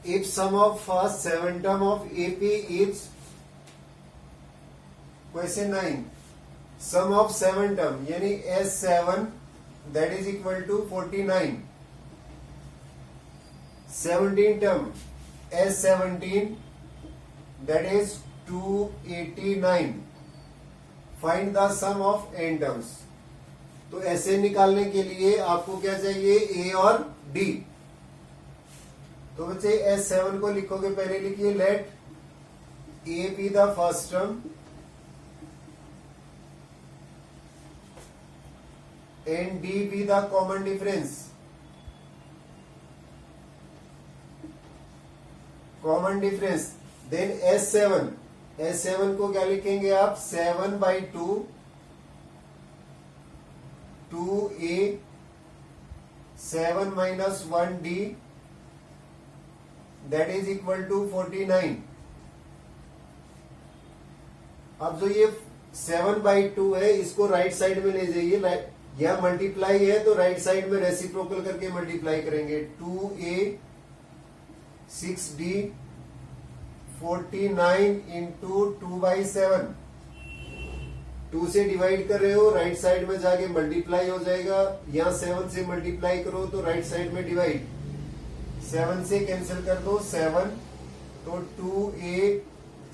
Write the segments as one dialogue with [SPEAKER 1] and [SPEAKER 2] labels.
[SPEAKER 1] if sum of first 7 term of AP is question 9 sum of 7 term यानी S7 that is equal to 49 17 term S17 that is 289 find the sum of n terms। तो ऐसे निकालने के लिए आपको क्या चाहिए A और D। तो बच्चे S7 को लिखोगे पहले लिखिए late A be the first term and D be the common difference then S7 को क्या लिखेंगे आप 7/2 2A 7 minus 1D that is equal to 49। अब जो ये 7/2 है इसको राइट साइड में ले जाइए, या मल्टीप्लाई है तो राइट साइड में रेसिप्रोकल करके मल्टीप्लाई करेंगे 2A 6D 49 इंटू 2/7 2 से डिवाइड कर रहे हो राइट साइड में जाके मल्टीप्लाई हो जाएगा, यहां 7 से मल्टीप्लाई करो तो राइट साइड में डिवाइड 7 से कैंसिल कर दो 7 तो 2A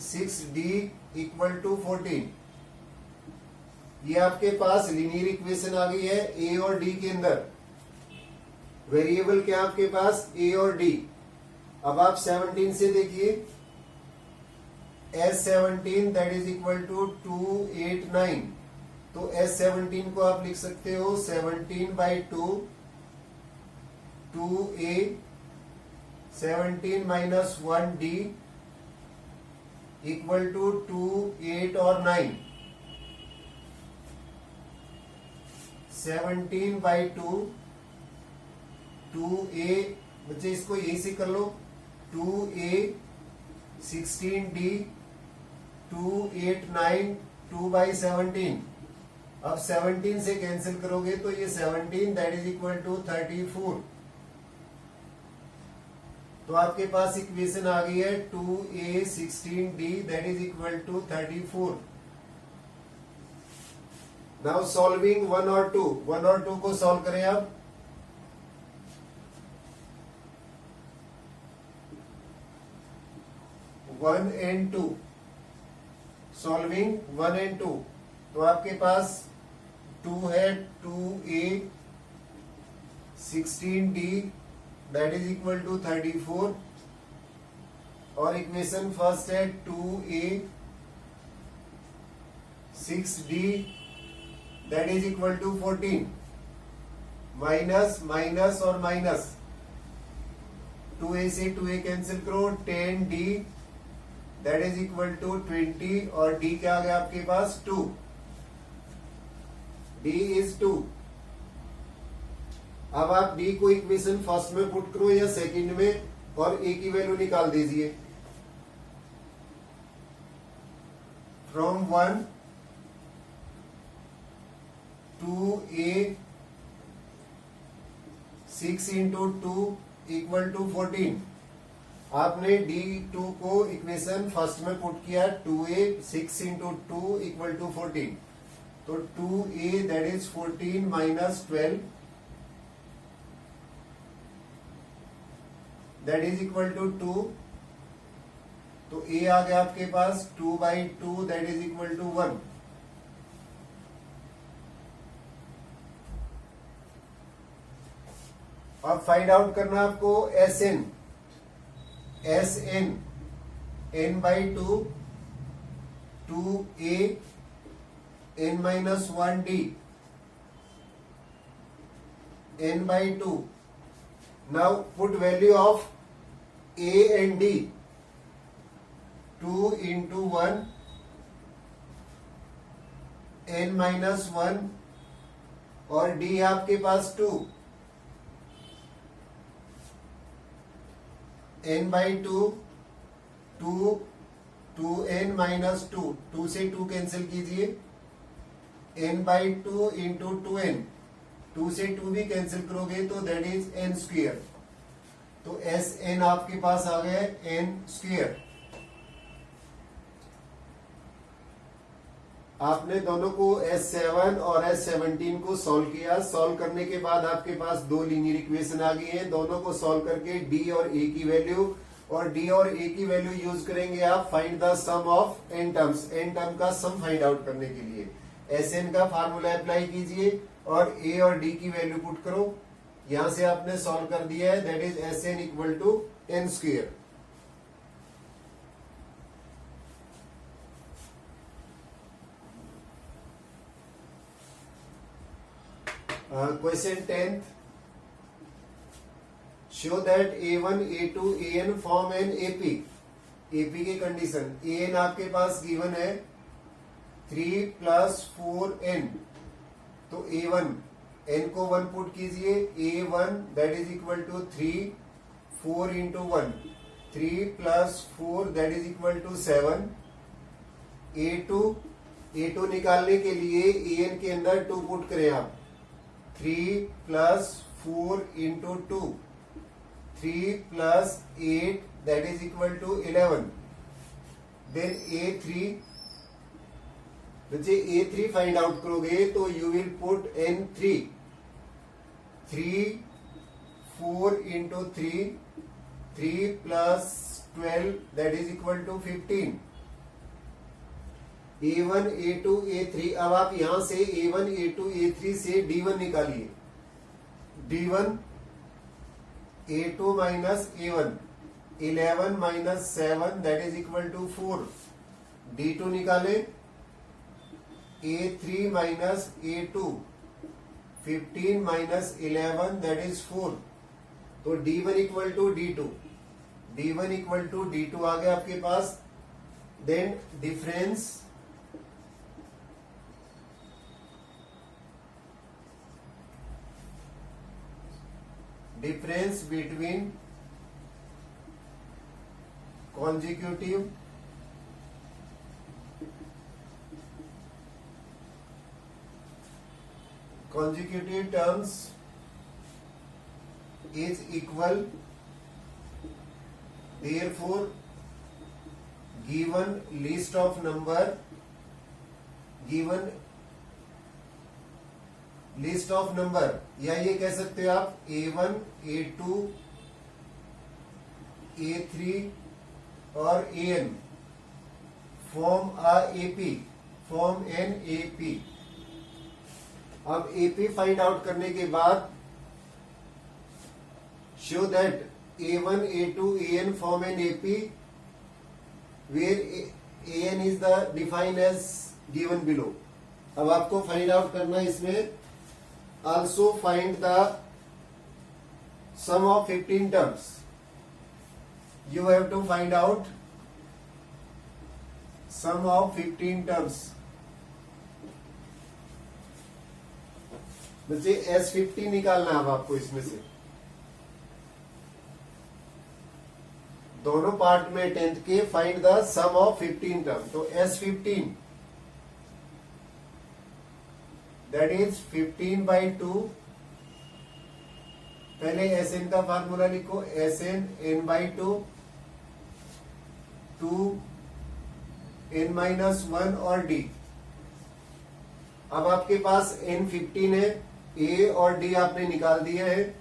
[SPEAKER 1] 6D इक्वल टू 14। ये आपके पास लीनियर इक्वेशन आ गई है ए और डी के अंदर। वेरिएबल क्या आपके पास ए और डी। अब आप 17 से देखिए S17 that is equal to 289। तो S17 को आप लिख सकते हो 17/2 2A 17 minus 1D equal to 2 8 और 9। 17/2 2A बच्चे इसको यही से कर लो 2A 16D 2 8 9 2/17। अब 17 से कैंसिल करोगे तो ये 17 दैट इज इक्वल टू 34। तो आपके पास इक्वेशन आ गई है 2A 16D that is equal to 34। Now solving 1 और 2 को सॉल्व करें आप। One and two solving 1 and 2। तो आपके पास 2 है 2A 16D that is equal to 34 और इक्वेशन फर्स्ट है 2A 6D that is equal to 14। Minus minus और माइनस 2A से 2A कैंसिल करो 10D that is equal to 20 और D क्या आ गया आपके पास 2। D is 2। अब आप D को इक्वेशन फर्स्ट में पुट करो या सेकंड में और A की वैल्यू निकाल दीजिए। From 1 2A 6 into 2 equal to 14। आपने D2 को इक्वेशन फर्स्ट में पुट किया 2A 6 इंटू 2 इक्वल टू 14। तो 2A that is 14 minus 12 that is equal to 2। तो A आ गया आपके पास 2/2 दैट इज इक्वल टू 1। अब फाइंड आउट करना आपको SN n/2 2A n minus 1D n/2। Now put value of A and D 2 into 1 n minus 1 और D है आपके पास 2 n/2 2n minus 2 2 से 2 कैंसिल कीजिए n/2 इंटू 2n 2 से 2 भी कैंसिल करोगे तो दैट इज n स्क्वायर। तो एस एन आपके पास आ गया एन स्क्वायर। आपने दोनों को S7 और S17 को सॉल्व किया। सॉल्व करने के बाद आपके पास दो लीनियर इक्वेशन आ गई हैं। दोनों को सॉल्व करके D और A की वैल्यू और D और A की वैल्यू यूज करेंगे आप find the sum of n terms. n term का सम फाइंड आउट करने के लिए Sn का फार्मूला अप्लाई कीजिए और A और D की वैल्यू पुट करो। यहां से आपने सॉल्व कर दिया है, that is Sn equal to n square. Question 10th. Show that A1, A2, AN form an AP. AP की कंडीशन AN आपके पास गिवन है 3 + 4n। तो A1 n को 1 पुट कीजिए। A1 that is equal to 3, 4 into 1, 3 + 4 that is equal to 7। A2 निकालने के लिए AN के अंदर 2 पुट करें आप। 3 + 4 into 2, 3 + 8 that is equal to 11। Then A3, बच्चे A3 फाइंड आउट करोगे तो you will put N3, 3 4 into 3, 3 + 12 that is equal to 15। A1, A2, A3। अब आप यहां से A1, A2, A3 से D1 निकालिए। D1 A2 minus A1, 11 minus 7 that is equal to 4। D2 निकाले A3 minus A2, 15 minus 11 that is 4। तो D1 equal to D2, D1 equal to D2 आ गया आपके पास। Then difference between consecutive terms is equal, therefore given list of number या ये कह सकते हो आप A1, A2, A3 और AN फॉर्म एन AP। अब AP फाइंड आउट करने के बाद show that A1, A2, AN form an AP where AN is the define as given below. अब आपको फाइंड आउट करना इसमें also find the sum of 15 terms. You have to find out sum of 15 terms. बच्चे S15 निकालना है अब आपको इसमें से। दोनों पार्ट में 10th के find the sum of 15 term. तो S15 दैट इज 15/2। पहले Sn का फार्मूला लिखो, Sn n/2, 2n-1 और D। अब आपके पास n15 है, A और D आपने निकाल दिया है।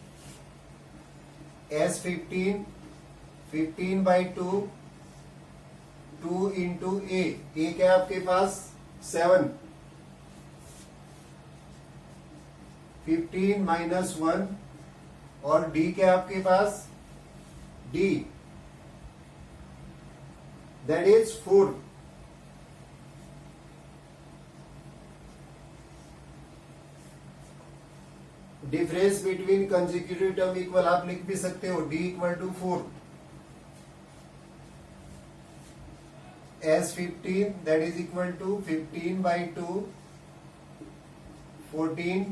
[SPEAKER 1] S15 15/2, 2 इंटू A क्या है आपके पास 7, 15 माइनस 1 और D क्या है आपके पास D that is 4। Difference between consecutive term equal आप लिख भी सकते हो D equal to 4। S15 that is equal to 15/2, 14,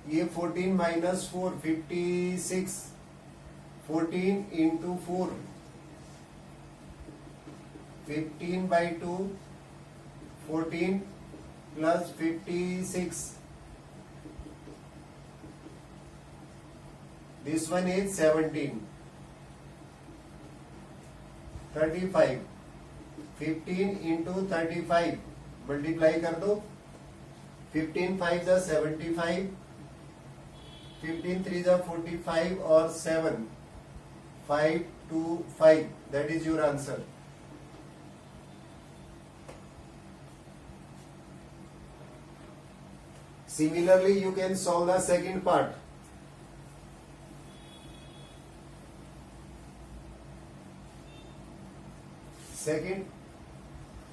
[SPEAKER 1] ये 14 minus 4 56, 14 into 4, 15/2, 14 plus 56 This one is 17. 35. 15 into 35 multiply कर दो. 15 5 जा 75. 15 3 जा 45 और 7 5 2 5. That is your answer. Similarly, you can solve the second part. Second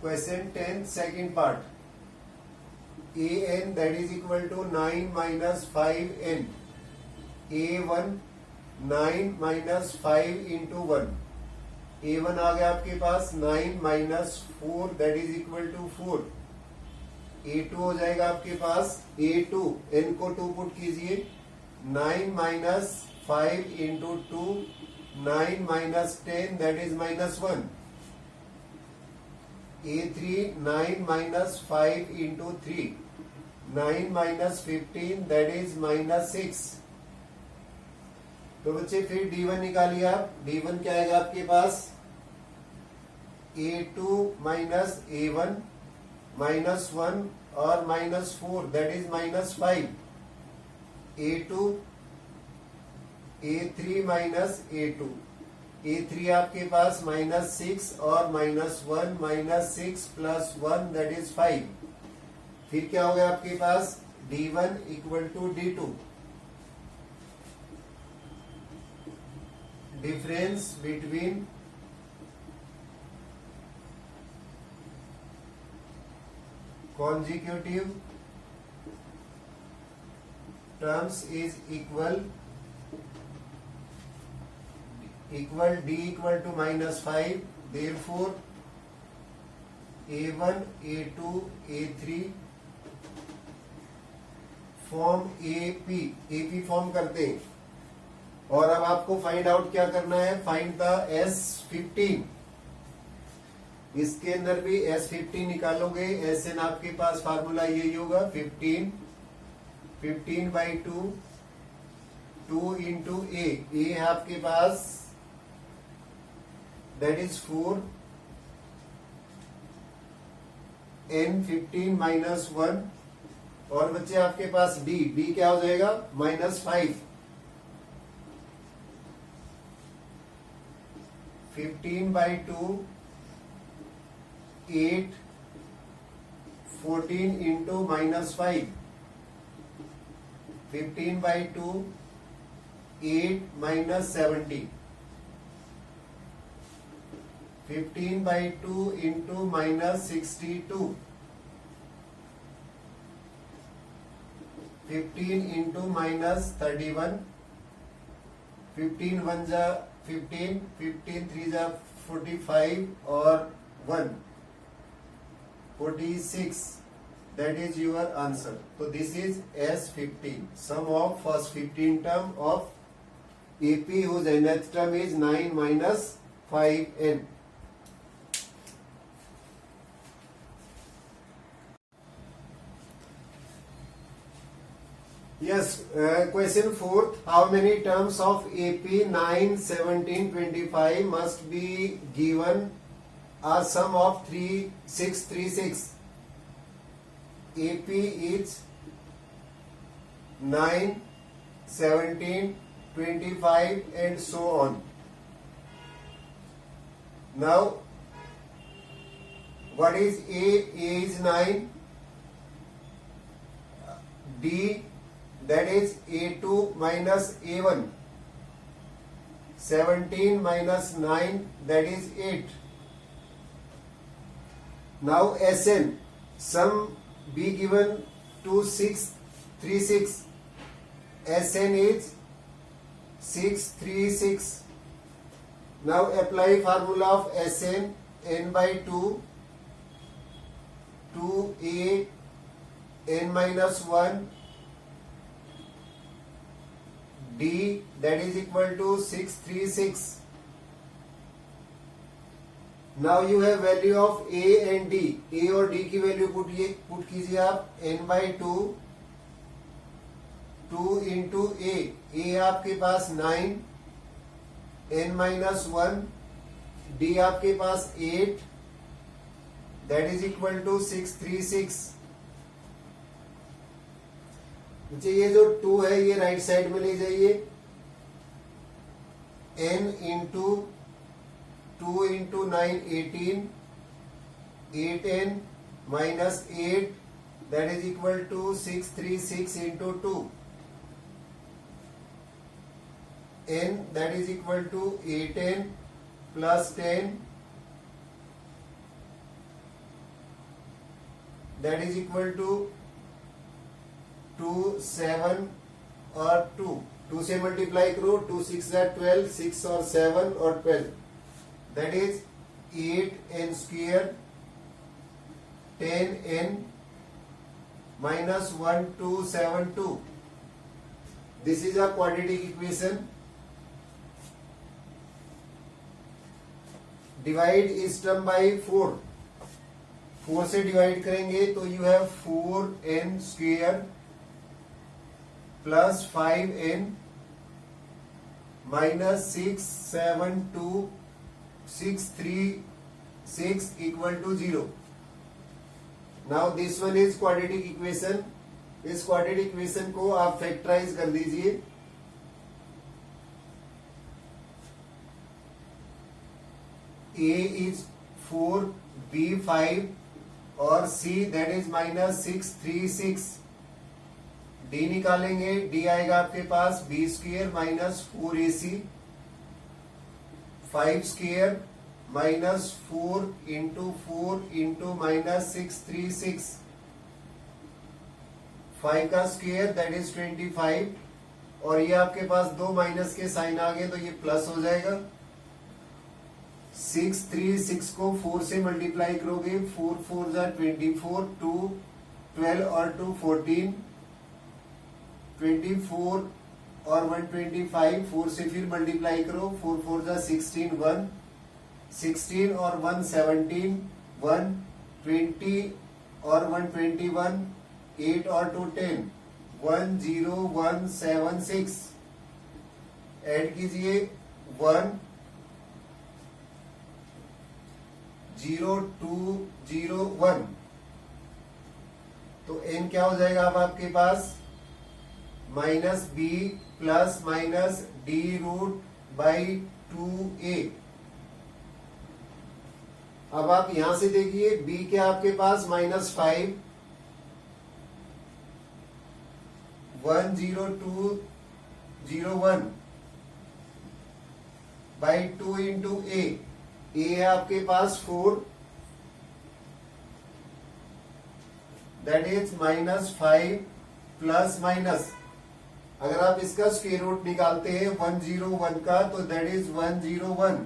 [SPEAKER 1] question 10, second part. an that is equal to 9 minus 5n. a1 9 minus 5 into 1. a1 आ गया आपके पास 9 minus 4 that is equal to 4. a2 हो जाएगा आपके पास a2 n को 2 put कीजिए 9 minus 5 into 2 9 minus 10 that is minus 1. a3 9 minus 5 into 3 9 minus 15 that is minus 6. तो बच्चे फिर d1 निकालिए आप. d1 क्या आएगा आपके पास a2 minus a1 minus 1 और minus 4 that is minus 5. a2 a3 minus a2 a3 आपके पास minus 6 और minus 1 minus 6 plus 1 that is 5. फिर क्या हो गया आपके पास d1 equal to d2. Difference between consecutive terms is equal d equal to minus 5. Therefore a1 a2 a3 form AP form करते हैं. और अब आपको फाइंड आउट क्या करना है, फाइंड द S15. इसके अंदर भी S15 निकालोगे. Sn आपके पास फार्मूला यही होगा 15 15 by 2 2 into a है आपके पास that is 4 n 15 minus 1 और बच्चे आपके पास d क्या हो जाएगा minus 5. 15 by 2 8 14 into minus 5. 15 by 2 8 minus 70. 15 by 2 into minus 62. 15 into minus 31. 15 1 जा 15 15 3 जा 45 और 1 46. That is your answer. So this is S15. Sum of first 15 term of AP whose nth term is 9 minus 5n. Yes, question 4th. How many terms of AP 9, 17, 25 must be given are sum of 3, 6, 3, 6. AP is 9, 17, 25 and so on. Now, what is A? A is 9. D, that is A2 minus A1. 17 minus 9, that is 8. Now Sn, sum be given to 6, 3, 6. Sn is 6, 3, 6. Now apply formula of Sn, n by 2, 2a, n minus 1, d that is equal to 6, 3, 6. Now you have value of a and d. A और d की value put कीजिए आप. n by 2 two into ए आपके पास 9, n-1, D आपके पास 8, that is equal to 636। मुझे ये जो 2 है ये राइट साइड में ले जाइए, n into 2 into 9 18, 8n minus 8 that is equal to 636 into 2, n that is equal to 8n plus 10 that is equal to 2 7 और 2 से मल्टीप्लाई करो, 2 6 12, 6 और 7 और 12 that is 8n square 10n minus 1272. This is a quadratic equation. Divide इस term by 4, 4 से divide करेंगे तो you have 4n square plus 5n minus 6 7 2 6 3 6 equal to 0। Now this one is quadratic equation. इस quadratic equation को आप factorise कर दीजिए। A is 4, B 5 और C that is minus 6 3 6। D निकालेंगे, D आएगा आपके पास B square minus 4AC, 5 square minus 4 into minus 6 3 6, 5 का स्क्वेयर दैट इज 25 और ये आपके पास दो माइनस के साइन आ गए तो ये प्लस हो जाएगा। 6 3 6 को 4 से मल्टीप्लाई करोगे, 4 4 जा 24, 2 12 और 2 14, 24 और 125, 4 से फिर मल्टीप्लाई करो, 4 4 जा 16, 1 16 और 1 17, 1 20 और 121, 8 और 2 10, 1 0 1 7 6। ऐड कीजिए 1 0 2 0 1 तो n क्या हो जाएगा अब आपके पास minus b plus minus d root by 2a। अब आप यहां से देखिए b क्या आपके पास माइनस 5 1 0 2 0 1 बाई 2 इंटू a है आपके पास 4 that is minus 5 plus minus, अगर आप इसका स्क्वायर रूट निकालते हैं 101 का तो that is 101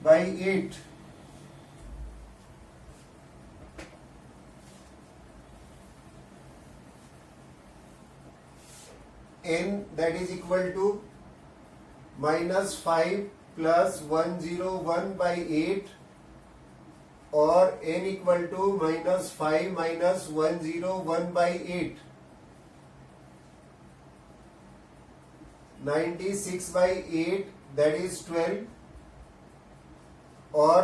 [SPEAKER 1] by 8। n that is equal to minus 5 plus 101 by 8 और n equal to minus 5 minus 101 by 8, 96 by 8 that is 12 और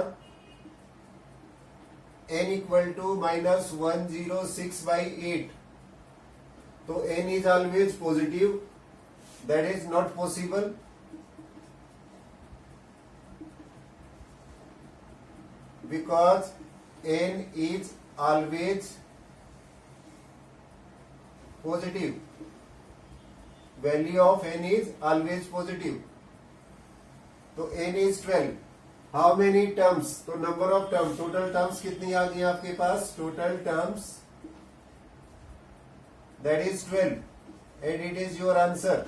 [SPEAKER 1] n equal to minus 106 by 8। तो n is always positive, that is not possible. Because n is always positive, value of n is always positive, तो n is 12। How many terms? तो number of terms, total terms कितनी आ गई आपके पास? Total terms that is 12 and it is your answer।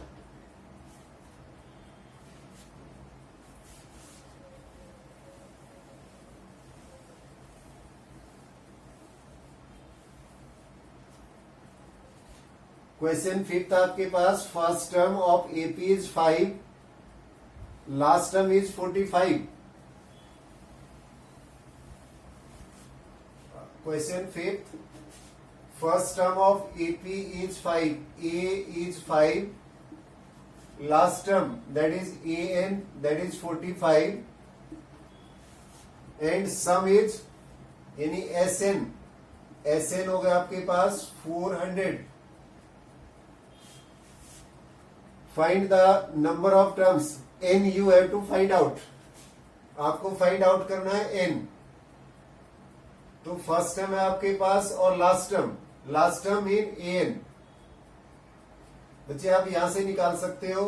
[SPEAKER 1] Question 5th आपके पास first term of AP is 5, last term is 45। Question 5th First term of AP is 5. A is 5. Last term, that is AN, that is 45. And sum is यानी SN. SN हो गया आपके पास 400. Find the number of terms. N you have to find out. आपको find out करना है N. तो first term है आपके पास और लास्ट टर्म इन AN. बच्चे आप यहां से निकाल सकते हो.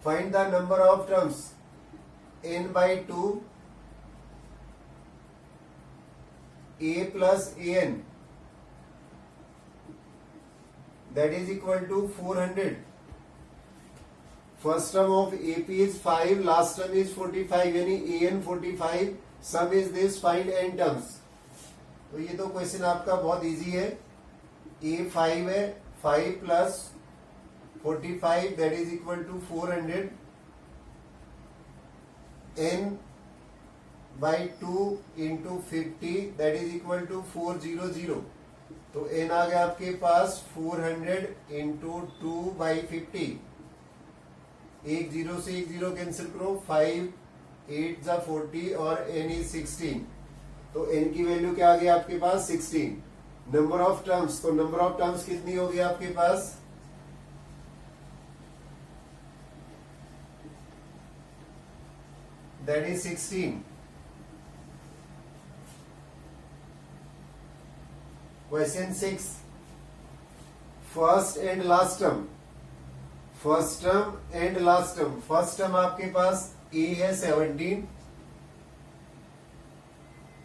[SPEAKER 1] Find the number of terms N by 2 A plus AN, that is equal to 400. First term of AP is 5, last term is 45, यानी AN 45, sum is this, find n terms. तो ये तो क्वेश्चन आपका बहुत इजी है. A 5 है, 5 plus 45 that is equal to 400. N by 2 into 50 that is equal to 400. तो n आ गया आपके पास 400 into 2 by 50. एक जीरो से एक जीरो कैंसिल करो. 5 8 जा 40 और n is 16. तो n की वैल्यू क्या आ गई आपके पास 16. नंबर ऑफ टर्म्स, तो नंबर ऑफ टर्म्स कितनी होगी आपके पास that is 16. Question 6. First and last term. First term and last term. First term आपके पास A है 17.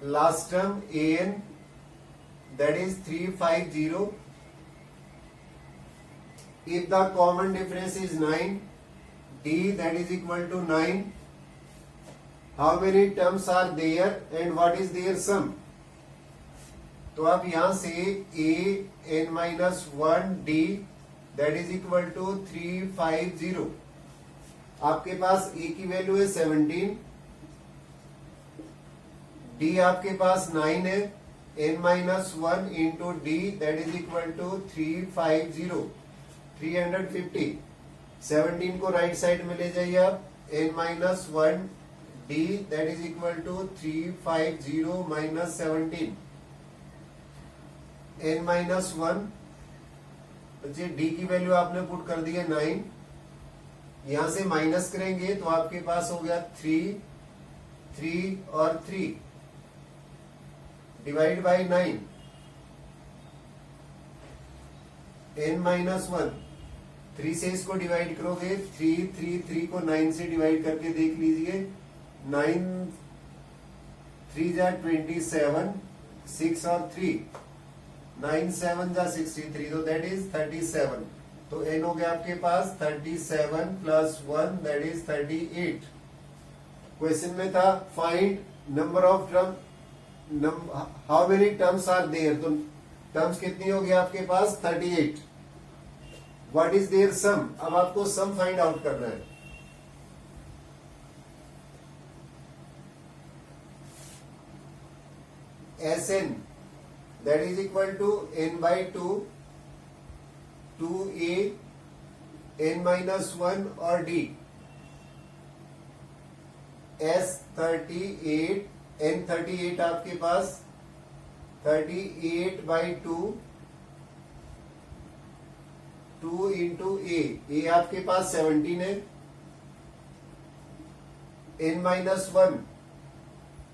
[SPEAKER 1] Last term AN that is 350. If the common difference is 9, D that is equal to 9. How many terms are there and what is their sum? तो आप यहां से A n minus 1 D that is equal to 350. आपके पास A की value है 17, D आपके पास 9 है. n minus 1 into D that is equal to 350. 350. 17 को राइट साइड में ले जाइए आप. n minus 1 D that is equal to 350 minus 17. n minus 1 बच्चे D की वैल्यू आपने पुट कर दी है 9. यहां से माइनस करेंगे तो आपके पास हो गया 3 3 और 3 डिवाइड बाई 9. n माइनस 1 3 से इसको डिवाइड करोगे. 3 3 3 को 9 से डिवाइड करके देख लीजिए. 9 3 जा 27, 6 और 3 9 7 जा 63. तो दैट इज 37. तो n हो गया आपके पास 37 प्लस 1 दैट इज 38. क्वेश्चन में था find number of term, how many terms are there. तो टर्म्स कितनी होगी आपके पास 38. What is there sum. अब आपको सम फाइंड आउट करना है. Sn that is equal to n by 2 2A n minus 1 और D. S38 n 38 आपके पास 38 by 2 2 into A आपके पास 17 है. n minus 1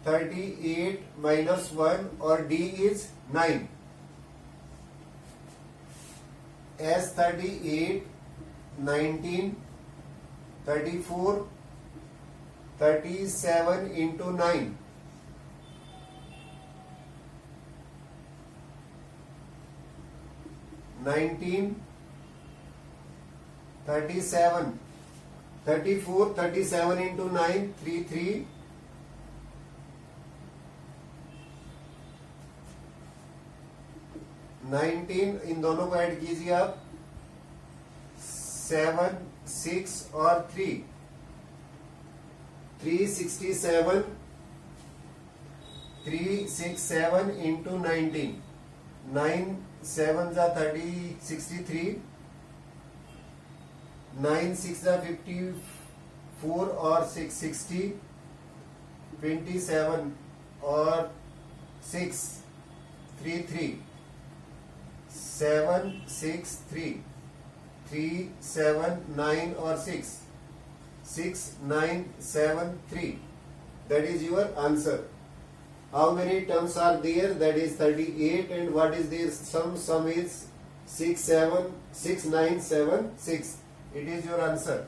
[SPEAKER 1] 38 minus 1 और D is 9. S38 19 34 37 into 9 19 37 34 37 into 9 3 19. इन दोनों को ऐड कीजिए आप. 7 6 और 3 367 367 into 19 9 7 जा 30 63, 9 6 जा 54 और 6 60, 27 और 6 3 3, 7 6 3, 3 7 9 और 6 6 9 7 3. That is your answer. How many terms are there? That is 38. And what is their sum? Sum is 6 7 6 9 7 6. It is your answer.